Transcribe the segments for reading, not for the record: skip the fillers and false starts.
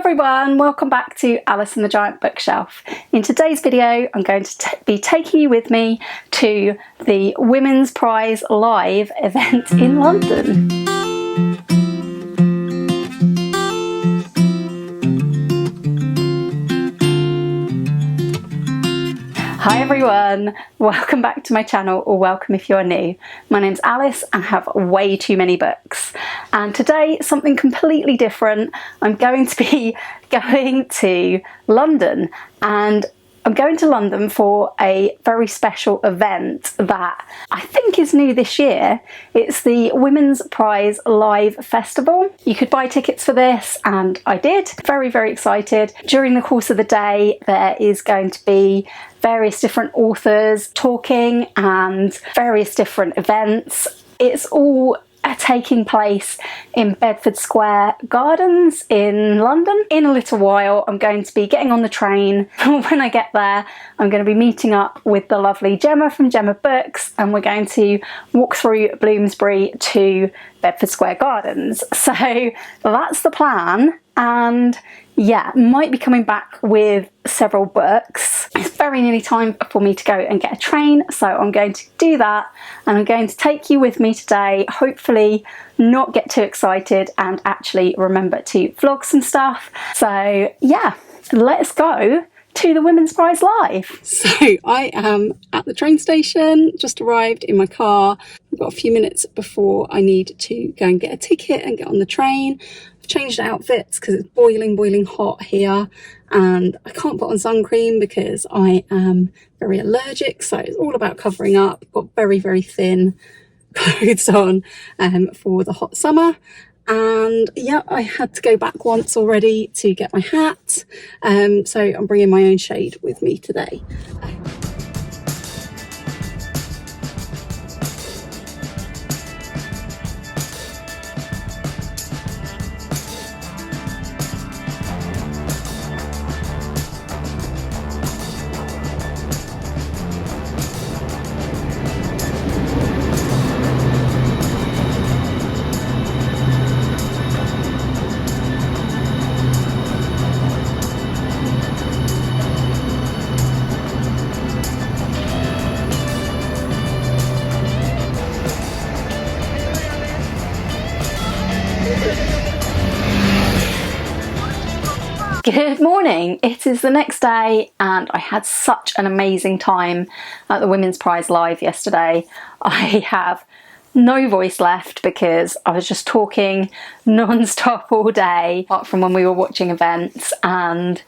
everyone, welcome back to Alice and the Giant Bookshelf. In today's video I'm going to be taking you with me to the Women's Prize Live event in London. Hi everyone, welcome back to my channel, or welcome if you're new. My name's Alice and I have way too many books. And today, something completely different. I'm going to be going to London, and I'm going to London for a very special event that I think is new this year. It's the Women's Prize Live Festival. You could buy tickets for this, and I did. Very, very excited. During the course of the day, there is going to be various different authors talking and various different events. It's all taking place in Bedford Square Gardens in London. In a little while I'm going to be getting on the train. When I get there I'm going to be meeting up with the lovely Gemma from Gemma Books, and we're going to walk through Bloomsbury to Bedford Square Gardens. So that's the plan, and yeah, might be coming back with several books. It's very nearly time for me to go and get a train, so I'm going to do that, and I'm going to take you with me today, hopefully not get too excited and actually remember to vlog some stuff. So yeah, let's go to the Women's Prize Live. So I am at the train station, just arrived in my car. I've got a few minutes before I need to go and get a ticket and get on the train. Changed outfits because it's boiling hot here, and I can't put on sun cream because I am very allergic, so it's all about covering up. Got very thin clothes on for the hot summer. And yeah, I had to go back once already to get my hat, so I'm bringing my own shade with me today. Good morning, it is the next day and I had such an amazing time at the Women's Prize Live yesterday. I have no voice left because I was just talking non-stop all day, apart from when we were watching events and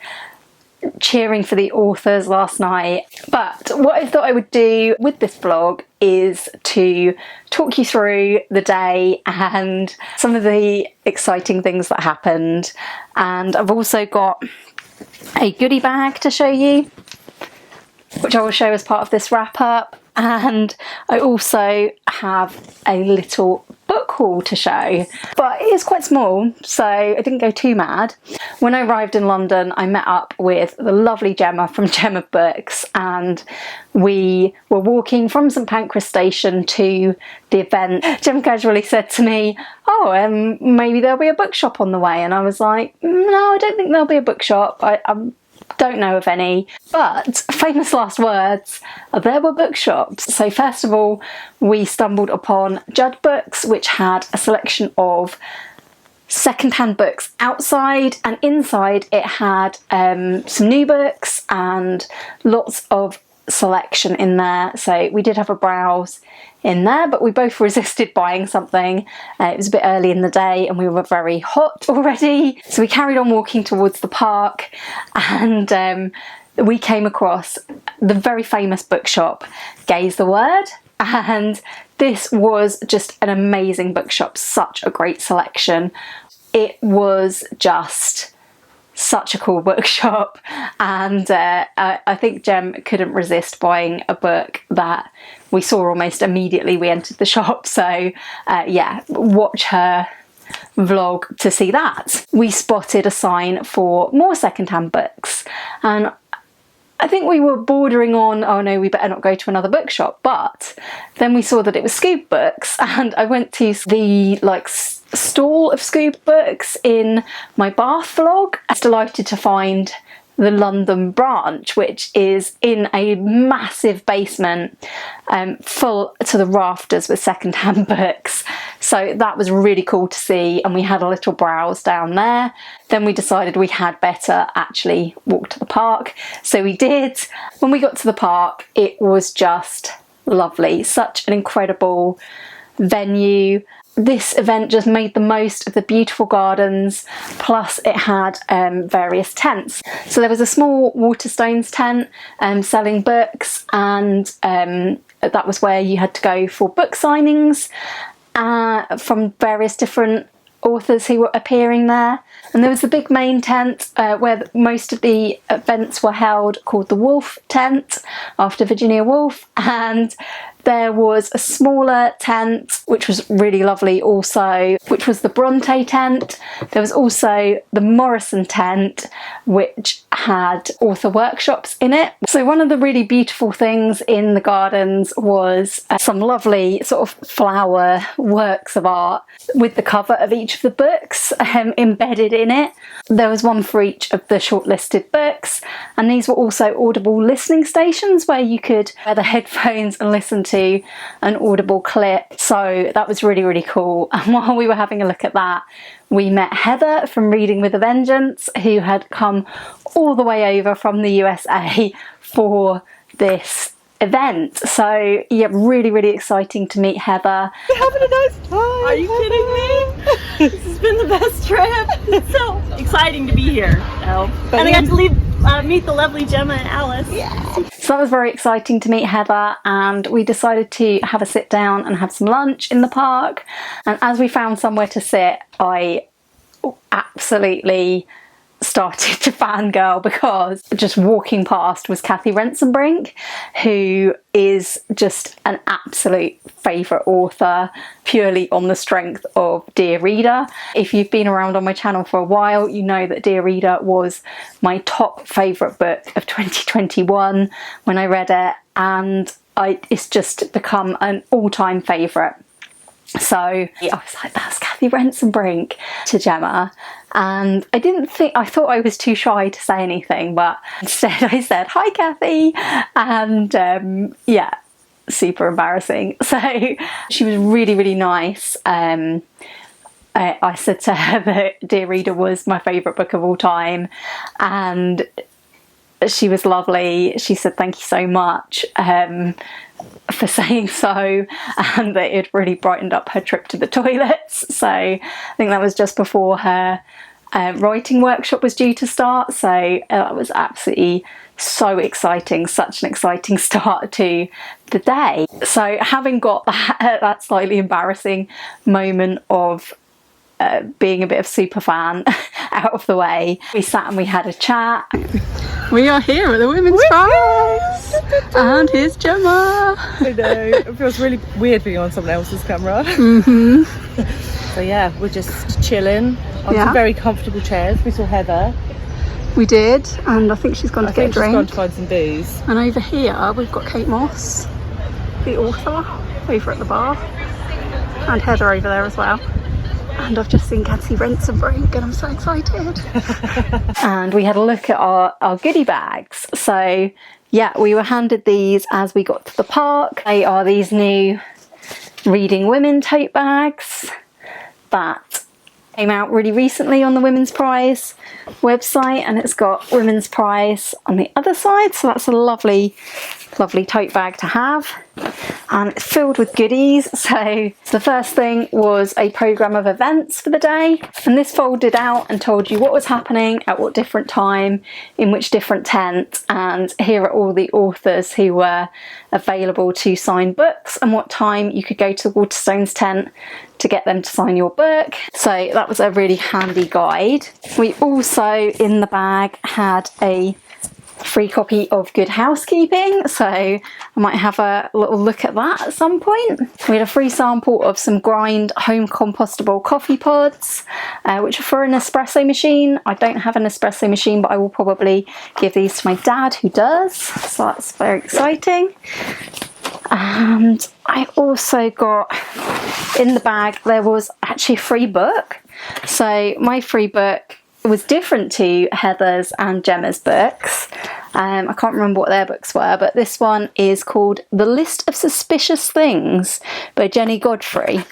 cheering for the authors last night. But what I thought I would do with this vlog is to talk you through the day and some of the exciting things that happened. And I've also got a goodie bag to show you, which I will show as part of this wrap up. And I also have a little book haul to show, but it is quite small, so I didn't go too mad. When I arrived in London, I met up with the lovely Gemma from Gemma Books, and we were walking from St Pancras station to the event. Gemma casually said to me, oh, maybe there'll be a bookshop on the way, and I was like, no, I don't think there'll be a bookshop. I don't know of any, but famous last words, there were bookshops. So first of all, we stumbled upon Judd Books, which had a selection of second-hand books outside, and inside it had some new books and lots of selection in there. So we did have a browse in there, but we both resisted buying something. It was a bit early in the day and we were very hot already, so we carried on walking towards the park, and we came across the very famous bookshop Gaze the Word, and this was just an amazing bookshop, such a great selection. It was just such a cool bookshop, and I think Gem couldn't resist buying a book that we saw almost immediately we entered the shop. So yeah, watch her vlog to see that. We spotted a sign for more secondhand books, and I think we were bordering on, oh no, we better not go to another bookshop, but then we saw that it was Scoob Books, and I went to the stall of scuba books in my Bath vlog. I was delighted to find the London branch, which is in a massive basement full to the rafters with second-hand books. So that was really cool to see, and we had a little browse down there. Then we decided we had better actually walk to the park, so we did. When we got to the park, it was just lovely. Such an incredible venue. This event just made the most of the beautiful gardens, plus it had various tents. So there was a small Waterstones tent selling books, and that was where you had to go for book signings from various different authors who were appearing there. And there was the big main tent where most of the events were held, called the Woolf tent, after Virginia Woolf, and there was a smaller tent which was really lovely also, which was the Bronte tent. There was also the Morrison tent, which had author workshops in it. So one of the really beautiful things in the gardens was some lovely sort of flower works of art with the cover of each of the books embedded in it. There was one for each of the shortlisted books, and these were also audible listening stations where you could wear the headphones and listen to an audible clip. So that was really, really cool. And while we were having a look at that, we met Heather from Reading with a Vengeance, who had come all the way over from the USA for this event. So yeah, really, really exciting to meet Heather. We're having a nice time. Are you kidding me? This has been the best trip. It's so exciting to be here. And I got to meet the lovely Gemma and Alice. Yeah. So that was very exciting to meet Heather, and we decided to have a sit down and have some lunch in the park. And as we found somewhere to sit, I absolutely started to fangirl, because just walking past was Kathy Rensenbrink, who is just an absolute favourite author, purely on the strength of Dear Reader. If you've been around on my channel for a while, you know that Dear Reader was my top favourite book of 2021 when I read it, and it's just become an all-time favourite. So I was like, that's Kathy Rensenbrink to Gemma, and I thought I was too shy to say anything, but instead I said, hi Kathy, and yeah, super embarrassing. So she was really, really nice. I said to her that Dear Reader was my favourite book of all time, and she was lovely. She said thank you so much for saying so, and that it really brightened up her trip to the toilets. So I think that was just before her writing workshop was due to start, so that was absolutely so exciting, such an exciting start to the day. So having got that slightly embarrassing moment of being a bit of super fan out of the way, we sat and we had a chat. We are here at the Women's Prize, and here's Gemma. I know, it feels really weird being on someone else's camera. So yeah, we're just chilling on some very comfortable chairs. We saw Heather. We did, and I think she's gone to get a drink. She's gone to find some booze. And over here we've got Kate Moss, the author, over at the bar, and Heather over there as well. And I've just seen Kathy Rensenbrink, and I'm so excited. And we had a look at our goodie bags. So yeah, we were handed these as we got to the park. They are these new Reading Women tote bags that came out really recently on the Women's Prize website, and it's got Women's Prize on the other side, so that's a lovely tote bag to have, and it's filled with goodies. So the first thing was a programme of events for the day, and this folded out and told you what was happening at what different time in which different tent, and here are all the authors who were available to sign books and what time you could go to the Waterstones tent to get them to sign your book. So that was a really handy guide. We also in the bag had a free copy of Good Housekeeping, so I might have a little look at that at some point. We had a free sample of some Grind home compostable coffee pods, which are for an espresso machine. I don't have an espresso machine, but I will probably give these to my dad, who does, so that's very exciting. And I also got, in the bag, there was actually a free book. So my free book was different to Heather's and Gemma's books. I can't remember what their books were, but this one is called The List of Suspicious Things by Jenny Godfrey.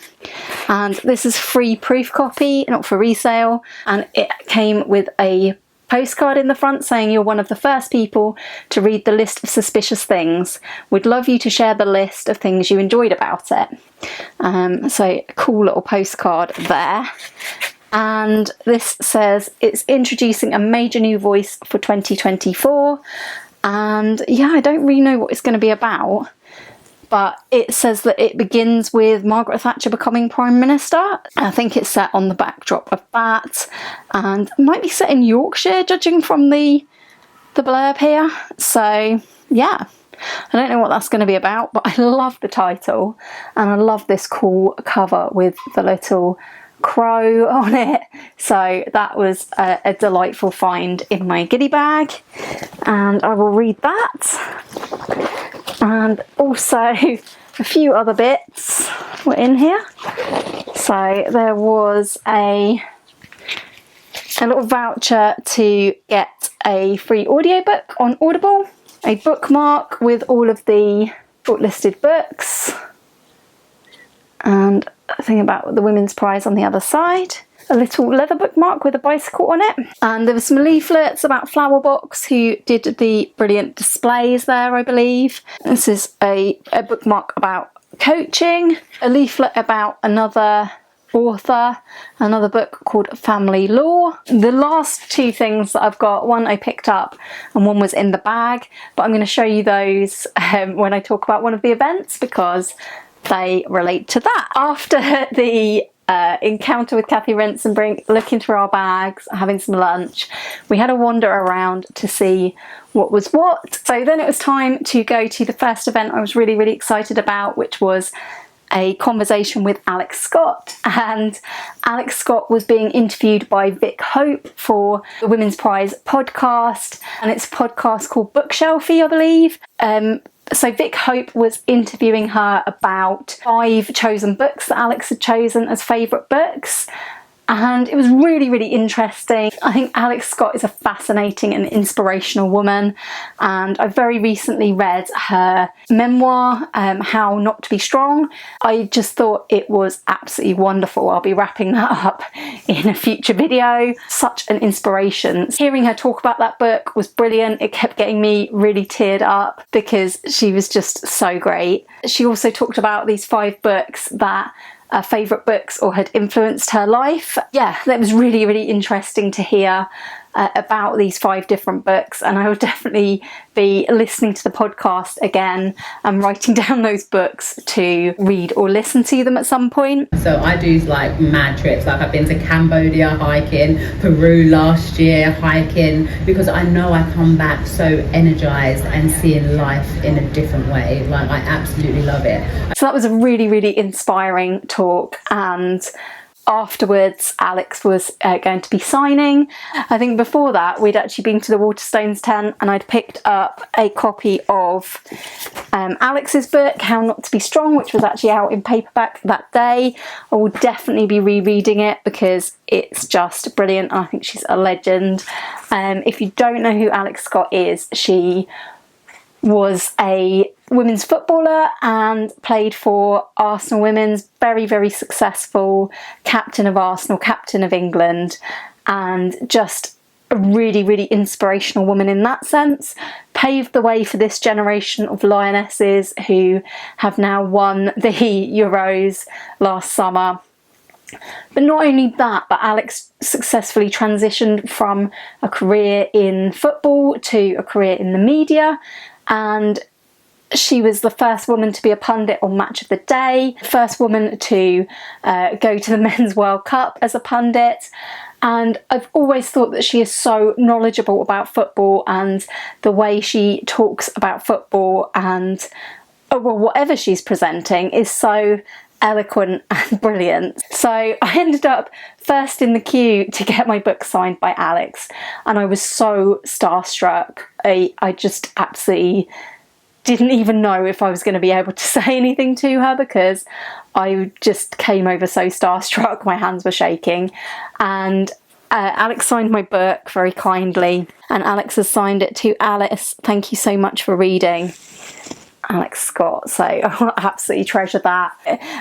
And this is free proof copy, not for resale. And it came with a postcard in the front saying you're one of the first people to read the list of suspicious things. We'd love you to share the list of things you enjoyed about it. So cool little postcard there. And this says it's introducing a major new voice for 2024. And yeah, I don't really know what it's going to be about, but it says that it begins with Margaret Thatcher becoming Prime Minister. I think it's set on the backdrop of that, and it might be set in Yorkshire, judging from the blurb here. So yeah, I don't know what that's going to be about, but I love the title, and I love this cool cover with the little crow on it. So that was a delightful find in my goodie bag, and I will read that. And also a few other bits were in here. So there was a little voucher to get a free audiobook on Audible, a bookmark with all of the shortlisted books, and a thing about the Women's Prize on the other side, a little leather bookmark with a bicycle on it, and there were some leaflets about Flowerbox, who did the brilliant displays there, I believe. This is a bookmark about coaching, a leaflet about another author, another book called Family Law. The last two things that I've got, one I picked up and one was in the bag, but I'm going to show you those when I talk about one of the events, because they relate to that. After the encounter with Kathy Rensenbrink, looking through our bags, having some lunch, we had a wander around to see what was what. So then it was time to go to the first event I was really excited about, which was a conversation with Alex Scott. And Alex Scott was being interviewed by Vic Hope for the Women's Prize podcast, and it's a podcast called Bookshelfie, I believe. So Vic Hope was interviewing her about 5 chosen books that Alex had chosen as favourite books, and it was really interesting. I think Alex Scott is a fascinating and inspirational woman, and I very recently read her memoir, How Not to Be Strong. I just thought it was absolutely wonderful. I'll be wrapping that up in a future video. Such an inspiration. Hearing her talk about that book was brilliant. It kept getting me really teared up because she was just so great. She also talked about these 5 books that favourite books or had influenced her life. Yeah, that was really interesting to hear about these 5 different books, and I will definitely be listening to the podcast again and writing down those books to read or listen to them at some point. So I do like mad trips, like I've been to Cambodia hiking, Peru last year hiking, because I know I come back so energized and seeing life in a different way. Like I absolutely love it. So that was a really inspiring talk, and afterwards Alex was going to be signing. I think before that we'd actually been to the Waterstones tent, and I'd picked up a copy of Alex's book How Not to Be Strong, which was actually out in paperback that day. I will definitely be rereading it because it's just brilliant. I think she's a legend. If you don't know who Alex Scott is, she was a women's footballer and played for Arsenal Women's, very successful captain of Arsenal, captain of England, and just a really inspirational woman in that sense. Paved the way for this generation of lionesses who have now won the Euros last summer. But not only that, but Alex successfully transitioned from a career in football to a career in the media, and she was the first woman to be a pundit on Match of the Day, first woman to go to the Men's World Cup as a pundit. And I've always thought that she is so knowledgeable about football, and the way she talks about football and whatever she's presenting is so eloquent and brilliant. So I ended up first in the queue to get my book signed by Alex, and I was so starstruck. I just absolutely didn't even know if I was going to be able to say anything to her because I just came over so starstruck. My hands were shaking. And Alex signed my book very kindly, and Alex has signed it to Alice. Thank you so much for reading, Alex Scott. So I absolutely treasure that.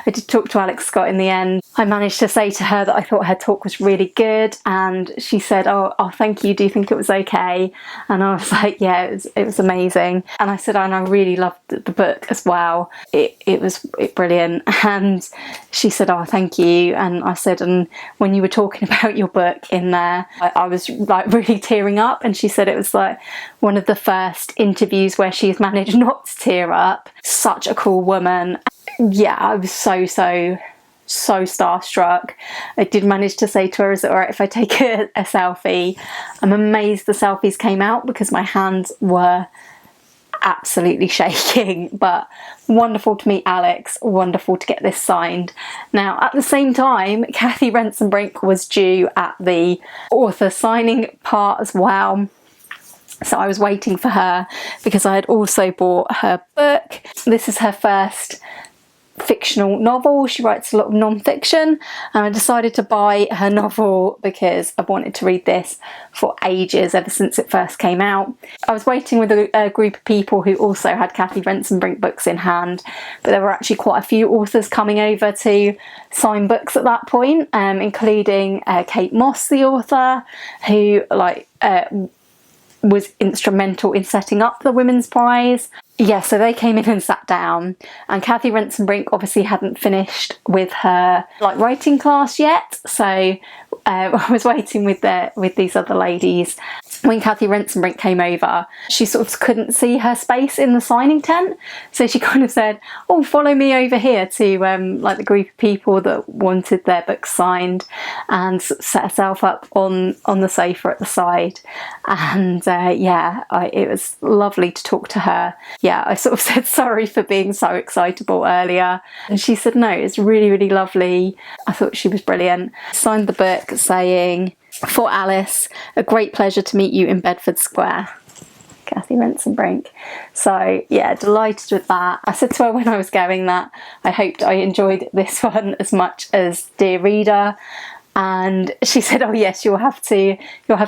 I did talk to Alex Scott in the end. I managed to say to her that I thought her talk was really good, and she said, oh thank you, do you think it was okay? And I was like, yeah, it was amazing. And I said, and I really loved the book as well. It was brilliant. And she said, oh thank you. And I said, and when you were talking about your book in there, I was like really tearing up. And she said it was like one of the first interviews where she's managed not to tear up. Such a cool woman. Yeah, I was so starstruck. I did manage to say to her, is it alright if I take a selfie? I'm amazed the selfies came out because my hands were absolutely shaking. But wonderful to meet Alex, wonderful to get this signed. Now at the same time, Kathy Rensenbrink was due at the author signing part as well. So I was waiting for her because I had also bought her book. This is her first fictional novel. She writes a lot of non-fiction, and I decided to buy her novel because I've wanted to read this for ages, ever since it first came out. I was waiting with a group of people who also had Kathy Rensenbrink books in hand, but there were actually quite a few authors coming over to sign books at that point, including Kate Moss, the author, who was instrumental in setting up the Women's Prize. Yeah, so they came in and sat down, and Kathy Rensenbrink obviously hadn't finished with her writing class yet, so I was waiting with these other ladies. When Kathy Rensenbrink came over, she sort of couldn't see her space in the signing tent, so she kind of said, oh, follow me over here to the group of people that wanted their books signed, and set herself up on the sofa at the side. And it was lovely to talk to her. Yeah, I sort of said sorry for being so excitable earlier, and she said no, it's really, really lovely. I thought she was brilliant. Signed the book saying, for Alice, a great pleasure to meet you in Bedford Square, Kathy Rensenbrink. So yeah, delighted with that. I said to her when I was going that I hoped I enjoyed this one as much as Dear Reader, and she said, oh yes, you'll have to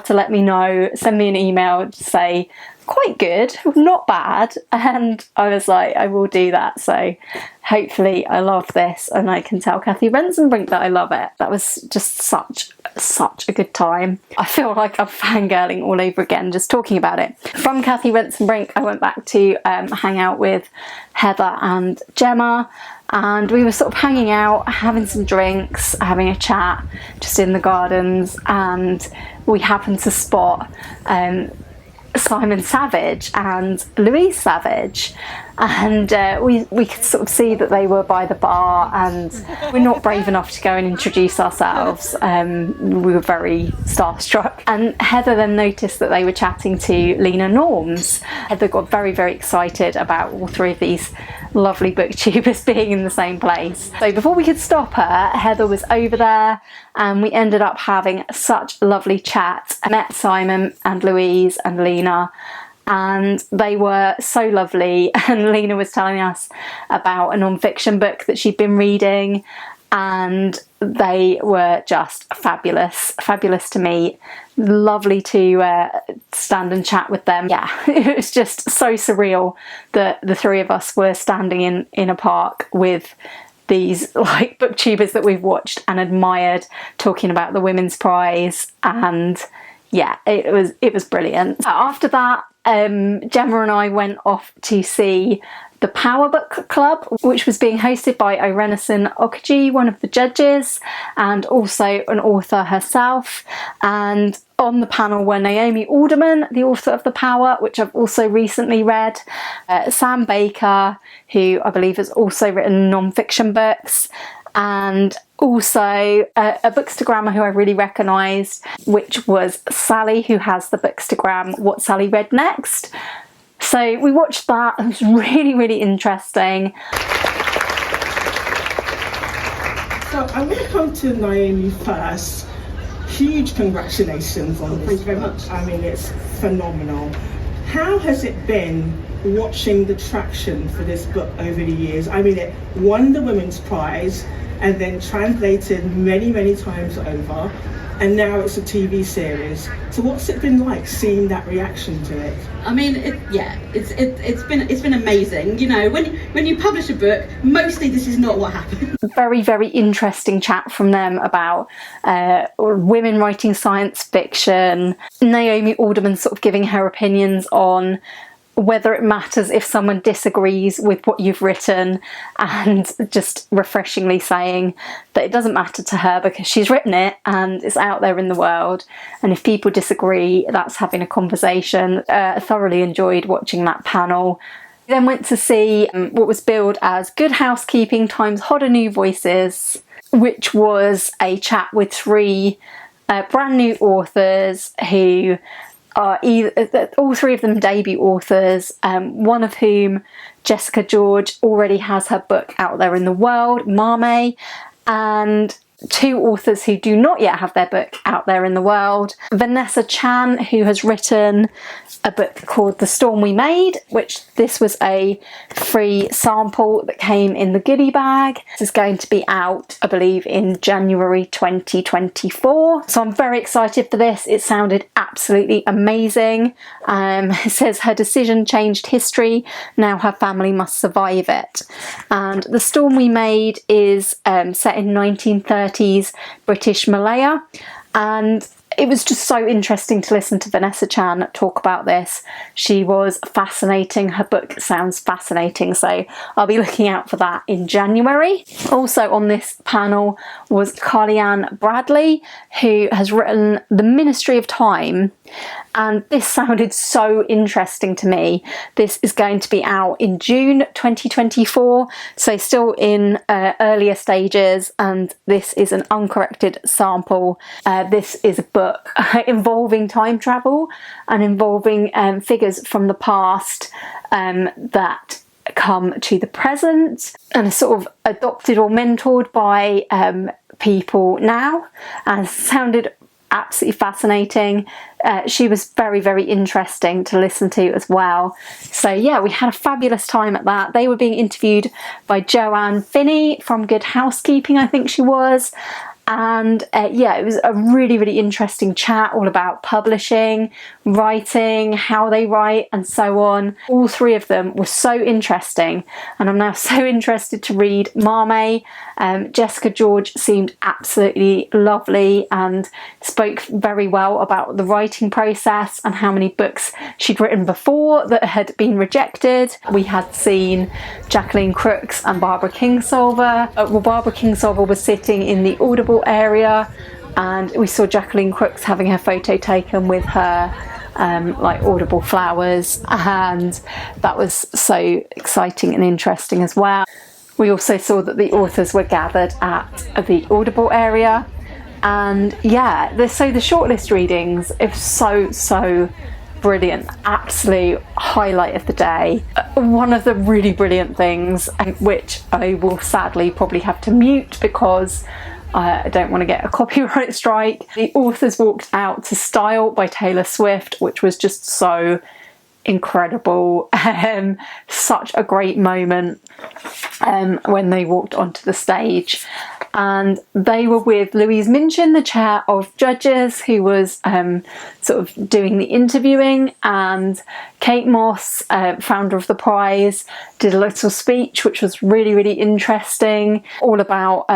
let me know, send me an email to say quite good, not bad. And I was like, I will do that. So hopefully I love this and I can tell Kathy Rensenbrink that I love it. That was just such a good time. I feel like I'm fangirling all over again just talking about it. From Kathy Rensenbrink, I went back to hang out with Heather and Gemma, and we were sort of hanging out, having some drinks, having a chat just in the gardens, and we happened to spot Simon Savage and Louise Savage, and we could sort of see that they were by the bar, and we're not brave enough to go and introduce ourselves. We were very starstruck, and Heather then noticed that they were chatting to Lena Norms. Heather got very, very excited about all three of these lovely booktubers being in the same place. So before we could stop her, Heather was over there, and we ended up having such a lovely chat. I met Simon and Louise and Leena, and they were so lovely. And Leena was telling us about a non-fiction book that she'd been reading, and they were just fabulous to meet. Lovely to stand and chat with them. Yeah, it was just so surreal that the three of us were standing in a park with these booktubers that we've watched and admired, talking about the Women's Prize. And yeah, it was brilliant. After that, Gemma and I went off to see the Power Book Club, which was being hosted by Orenison Okiji, one of the judges, and also an author herself. And on the panel were Naomi Alderman, the author of The Power, which I've also recently read, Sam Baker, who I believe has also written non-fiction books, and also a Bookstagrammer who I really recognised, which was Sally, who has the Bookstagram What Sally Read Next. So we watched that. It was really, really interesting. So I'm going to come to Naomi first. Huge congratulations on this. Thank you very much. I mean, it's phenomenal. How has it been watching the traction for this book over the years? I mean, it won the Women's Prize and then translated many, many times over, and now it's a TV series. So what's it been like seeing that reaction to it? I mean, it's been amazing. You know, when you publish a book, mostly this is not what happens. Very, very interesting chat from them about women writing science fiction. Naomi Alderman sort of giving her opinions on whether it matters if someone disagrees with what you've written, and just refreshingly saying that it doesn't matter to her because she's written it and it's out there in the world, and if people disagree, that's having a conversation. I thoroughly enjoyed watching that panel. We then went to see what was billed as Good Housekeeping times Hotter New Voices, which was a chat with three brand new authors who are all three of them debut authors, one of whom, Jessica George, already has her book out there in the world, Mame, and two authors who do not yet have their book out there in the world. Vanessa Chan, who has written a book called The Storm We Made, which this was a free sample that came in the goodie bag. This is going to be out, I believe, in January 2024. So I'm very excited for this. It sounded absolutely amazing. It says her decision changed history. Now her family must survive it. And The Storm We Made is set in 1930s British Malaya, and it was just so interesting to listen to Vanessa Chan talk about this. She was fascinating. Her book sounds fascinating, so I'll be looking out for that in January. Also on this panel was Carly-Ann Bradley, who has written The Ministry of Time, and this sounded so interesting to me. This is going to be out in June 2024, so still in earlier stages, and this is an uncorrected sample. This is a book involving time travel and involving figures from the past that come to the present and are sort of adopted or mentored by people now, and sounded absolutely fascinating. She was very, very interesting to listen to as well. So yeah, we had a fabulous time at that. They were being interviewed by Joanne Finney from Good Housekeeping, I think she was. And yeah, it was a really, really interesting chat all about publishing, writing, how they write, and so on. All three of them were so interesting, and I'm now so interested to read Mame. Jessica George seemed absolutely lovely and spoke very well about the writing process and how many books she'd written before that had been rejected. We had seen Jacqueline Crooks and Barbara Kingsolver. Well, Barbara Kingsolver was sitting in the Audible area, and we saw Jacqueline Crooks having her photo taken with her like Audible flowers, and that was so exciting and interesting as well. We also saw that the authors were gathered at the Audible area, and yeah, the shortlist readings is so brilliant. Absolute highlight of the day. One of the really brilliant things, which I will sadly probably have to mute because I don't want to get a copyright strike. The authors walked out to Style by Taylor Swift, which was just so incredible. Such a great moment when they walked onto the stage. And they were with Louise Minchin, the chair of judges, who was sort of doing the interviewing, and Kate Moss, founder of the prize, did a little speech which was really, really interesting, all about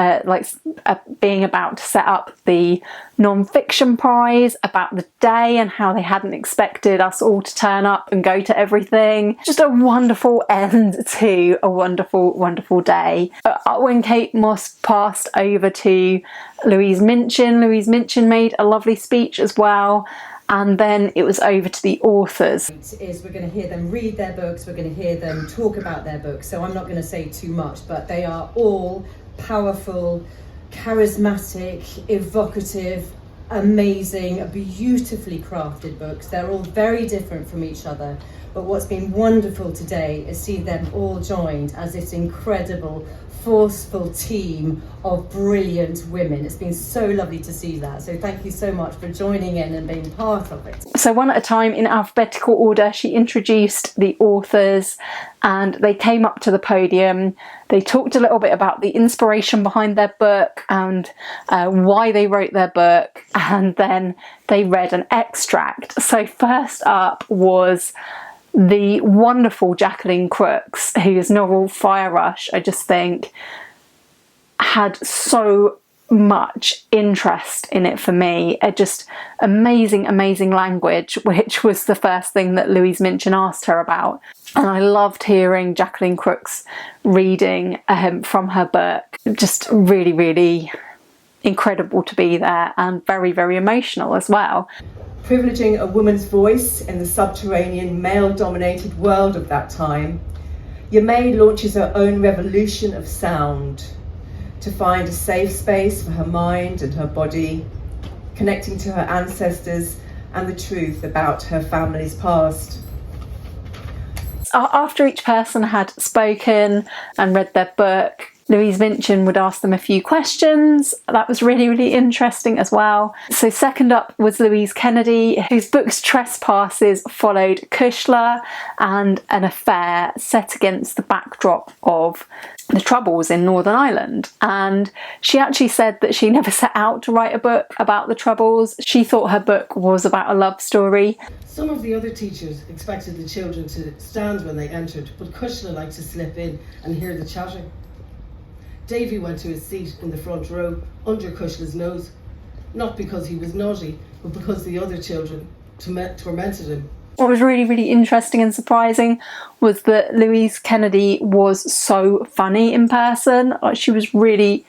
being about to set up the non-fiction prize, about the day and how they hadn't expected us all to turn up and go to everything. Just a wonderful end to a wonderful, wonderful day. When Kate Moss passed over to Louise Minchin made a lovely speech as well. And then it was over to the authors. We're going to hear them read their books, we're going to hear them talk about their books. So I'm not going to say too much, but they are all powerful, charismatic, evocative, amazing, beautifully crafted books. They're all very different from each other. But what's been wonderful today is see them all joined as this incredible, forceful team of brilliant women. It's been so lovely to see that. So thank you so much for joining in and being part of it. So one at a time in alphabetical order, she introduced the authors and they came up to the podium. They talked a little bit about the inspiration behind their book and why they wrote their book, and then they read an extract. So first up was the wonderful Jacqueline Crooks, whose novel Fire Rush, I just think, had so much interest in it for me. Just amazing, amazing language, which was the first thing that Louise Minchin asked her about. And I loved hearing Jacqueline Crooks reading from her book. Just really, really incredible to be there, and very, very emotional as well. Privileging a woman's voice in the subterranean, male-dominated world of that time, Yamei launches her own revolution of sound to find a safe space for her mind and her body, connecting to her ancestors and the truth about her family's past. After each person had spoken and read their book, Louise Minchin would ask them a few questions. That was really, really interesting as well. So second up was Louise Kennedy, whose book's Trespasses followed Kushla and an affair set against the backdrop of the Troubles in Northern Ireland. And she actually said that she never set out to write a book about the Troubles. She thought her book was about a love story. Some of the other teachers expected the children to stand when they entered, but Kushla liked to slip in and hear the chatting. Davy went to his seat in the front row under Kushla's nose, not because he was naughty, but because the other children tormented him. What was really, really interesting and surprising was that Louise Kennedy was so funny in person. She was really,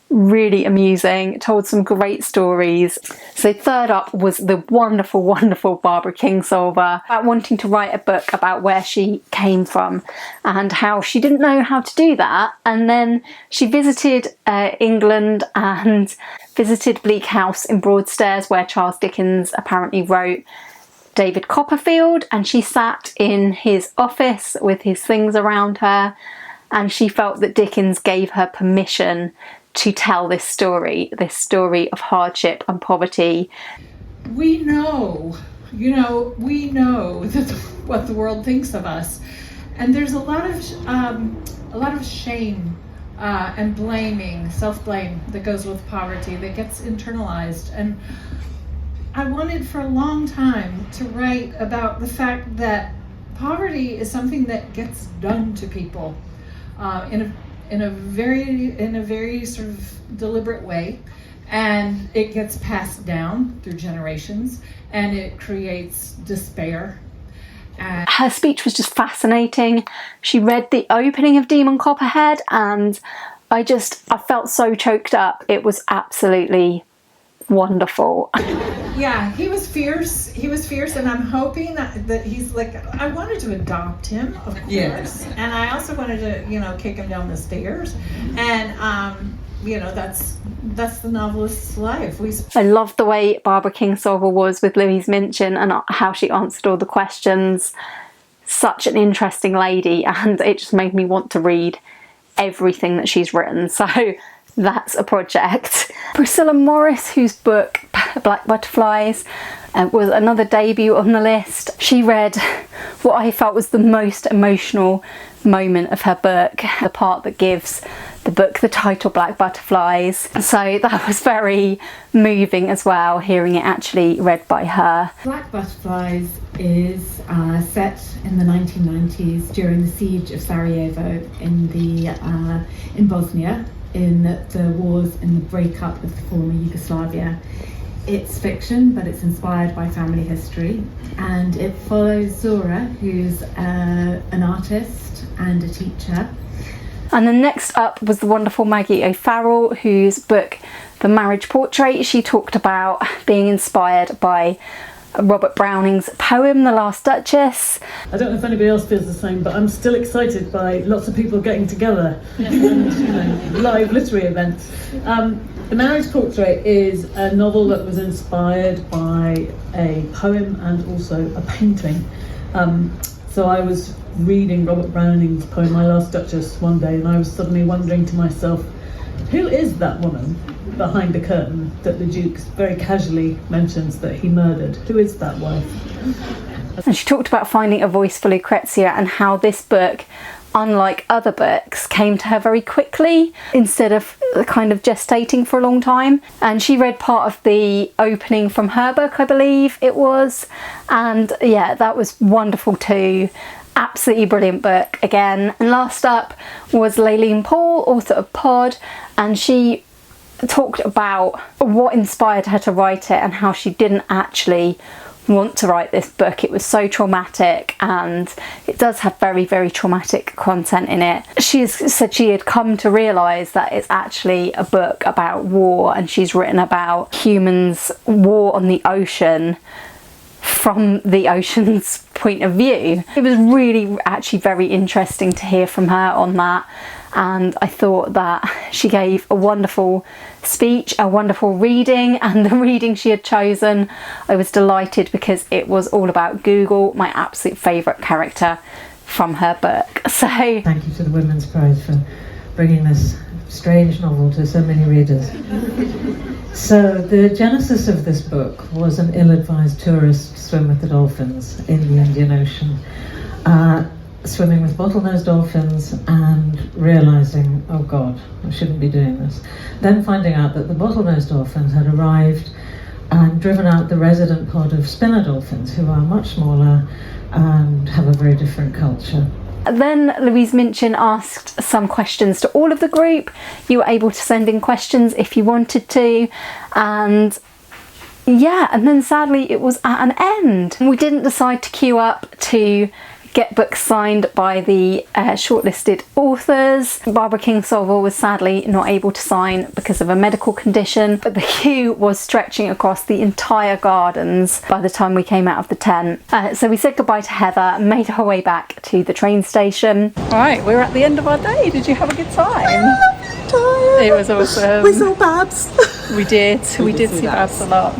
really amusing, told some great stories. So third up was the wonderful, wonderful Barbara Kingsolver, about wanting to write a book about where she came from and how she didn't know how to do that. And then she visited England and visited Bleak House in Broadstairs, where Charles Dickens apparently wrote David Copperfield, and she sat in his office with his things around her, and she felt that Dickens gave her permission to tell this story of hardship and poverty. We know, we know that what the world thinks of us, and there's a lot of shame and blaming, self-blame that goes with poverty that gets internalized. And I wanted for a long time to write about the fact that poverty is something that gets done to people in a very sort of deliberate way, and it gets passed down through generations, and it creates despair. Her speech was just fascinating. She read the opening of Demon Copperhead, and I felt so choked up. It was absolutely wonderful. Yeah, he was fierce, and I'm hoping that he's like, I wanted to adopt him, of course, yes. And I also wanted to, kick him down the stairs, and that's the novelist's life. I loved the way Barbara Kingsolver was with Louise Minchin and how she answered all the questions. Such an interesting lady, and it just made me want to read everything that she's written. So that's a project. Priscilla Morris, whose book Black Butterflies was another debut on the list. She read what I felt was the most emotional moment of her book, the part that gives the book the title Black Butterflies. So that was very moving as well, hearing it actually read by her. Black Butterflies is set in the 1990s during the siege of Sarajevo in Bosnia, in the wars in the breakup of the former Yugoslavia. It's fiction, but it's inspired by family history, and it follows Zora, who's an artist and a teacher. And then next up was the wonderful Maggie O'Farrell, whose book The Marriage Portrait, she talked about being inspired by Robert Browning's poem The Last Duchess. I don't know if anybody else feels the same, but I'm still excited by lots of people getting together and live literary events. The Marriage Portrait is a novel that was inspired by a poem and also a painting. So I was reading Robert Browning's poem, My Last Duchess, one day, and I was suddenly wondering to myself, who is that woman behind the curtain that the Duke very casually mentions that he murdered? Who is that wife? And she talked about finding a voice for Lucrezia and how this book, unlike other books, came to her very quickly instead of kind of gestating for a long time. And she read part of the opening from her book, I believe it was, and yeah, that was wonderful too. Absolutely brilliant book again. And last up was Layleen Paul, author of Pod, and she talked about what inspired her to write it and how she didn't actually want to write this book. It was so traumatic, and it does have very, very traumatic content in it. She said she had come to realise that it's actually a book about war, and she's written about humans' war on the ocean from the ocean's point of view. It was really actually very interesting to hear from her on that, and I thought that she gave a wonderful speech, a wonderful reading, and the reading she had chosen, I was delighted because it was all about Google, my absolute favourite character from her book. So thank you to the Women's Prize for bringing this strange novel to so many readers. So the genesis of this book was an ill-advised tourist swim with the dolphins in the Indian Ocean. Swimming with bottlenose dolphins and realising, oh God, I shouldn't be doing this. Then finding out that the bottlenose dolphins had arrived and driven out the resident pod of spinner dolphins, who are much smaller and have a very different culture. Then Louise Minchin asked some questions to all of the group. You were able to send in questions if you wanted to, and yeah, and then sadly it was at an end. We didn't decide to queue up to get books signed by the shortlisted authors. Barbara Kingsolver was sadly not able to sign because of a medical condition, but the queue was stretching across the entire gardens by the time we came out of the tent. So we said goodbye to Heather and made our way back to the train station. Alright, we're at the end of our day. Did you have a good time? It was awesome. We saw Babs. We did see Babs a lot,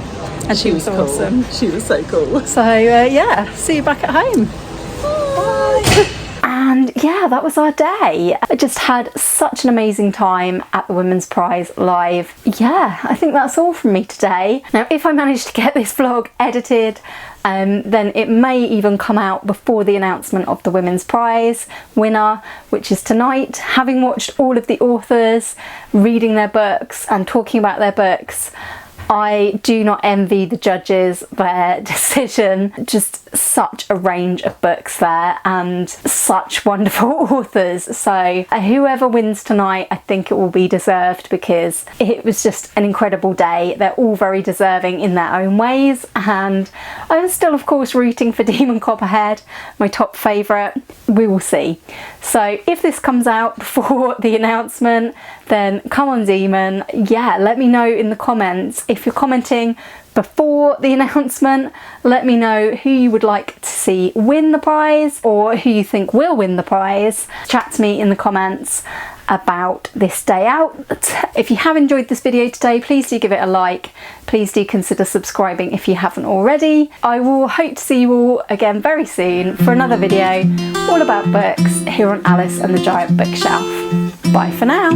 and she was awesome. She was so cool. So yeah, see you back at home. And yeah, that was our day. I just had such an amazing time at the Women's Prize Live. Yeah, I think that's all from me today. Now, if I manage to get this vlog edited, then it may even come out before the announcement of the Women's Prize winner, which is tonight. Having watched all of the authors reading their books and talking about their books, I do not envy the judges their decision. Just such a range of books there and such wonderful authors. So whoever wins tonight, I think it will be deserved because it was just an incredible day. They're all very deserving in their own ways, and I'm still of course rooting for Demon Copperhead, my top favourite. We will see. So if this comes out before the announcement, then come on Demon. Yeah, let me know in the comments. If you're commenting before the announcement, let me know who you would like to see win the prize or who you think will win the prize. Chat to me in the comments about this day out. If you have enjoyed this video today, please do give it a like. Please do consider subscribing if you haven't already. I will hope to see you all again very soon for another video all about books here on Alice and the Giant Bookshelf. Bye for now.